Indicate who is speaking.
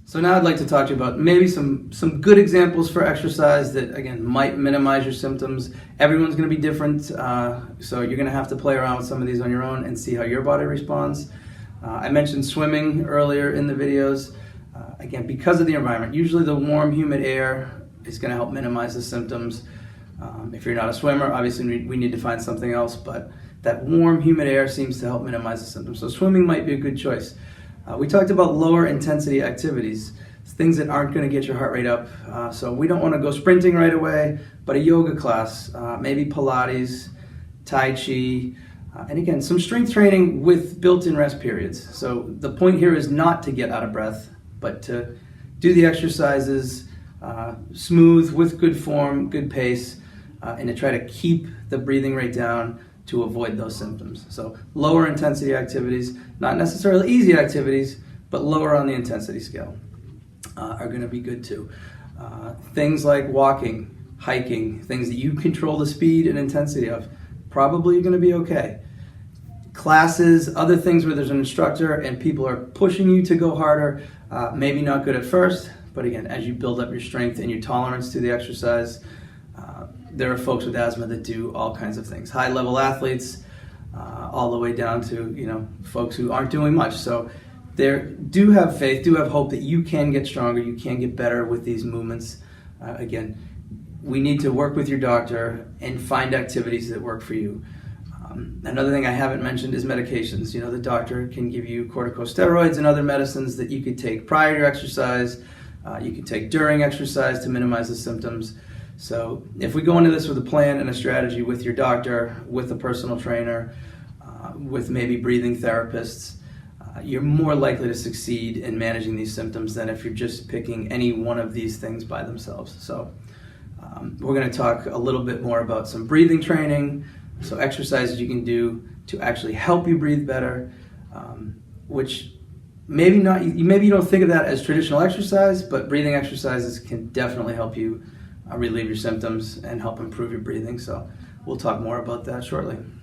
Speaker 1: So now I'd like to talk to you about maybe some good examples for exercise that, again, might minimize your symptoms. Everyone's going to be different, so you're going to have to play around with some of these on your own and see how your body responds. I mentioned swimming earlier in the videos. Again, because of the environment, usually the warm, humid air is going to help minimize the symptoms. If you're not a swimmer, obviously we need to find something else, but that warm, humid air seems to help minimize the symptoms. So swimming might be a good choice. We talked about lower intensity activities, things that aren't going to get your heart rate up. So we don't want to go sprinting right away, but a yoga class, maybe Pilates, Tai Chi, and again, some strength training with built-in rest periods. So the point here is not to get out of breath, but to do the exercises smooth, with good form, good pace, and to try to keep the breathing rate down to avoid those symptoms. So lower intensity activities, not necessarily easy activities, but lower on the intensity scale are going to be good too. Things like walking, hiking, things that you control the speed and intensity of, probably going to be okay. Classes, other things where there's an instructor and people are pushing you to go harder, maybe not good at first, but again, as you build up your strength and your tolerance to the exercise, there are folks with asthma that do all kinds of things. High-level athletes, all the way down to folks who aren't doing much. So do have faith, do have hope that you can get stronger, you can get better with these movements. Again, we need to work with your doctor and find activities that work for you. Another thing I haven't mentioned is medications. The doctor can give you corticosteroids and other medicines that you could take prior to exercise. You can take during exercise to minimize the symptoms. So if we go into this with a plan and a strategy with your doctor, with a personal trainer, with maybe breathing therapists, you're more likely to succeed in managing these symptoms than if you're just picking any one of these things by themselves. So we're going to talk a little bit more about some breathing training, so exercises you can do to actually help you breathe better, which maybe you don't think of that as traditional exercise, but breathing exercises can definitely help you relieve your symptoms and help improve your breathing. So we'll talk more about that shortly.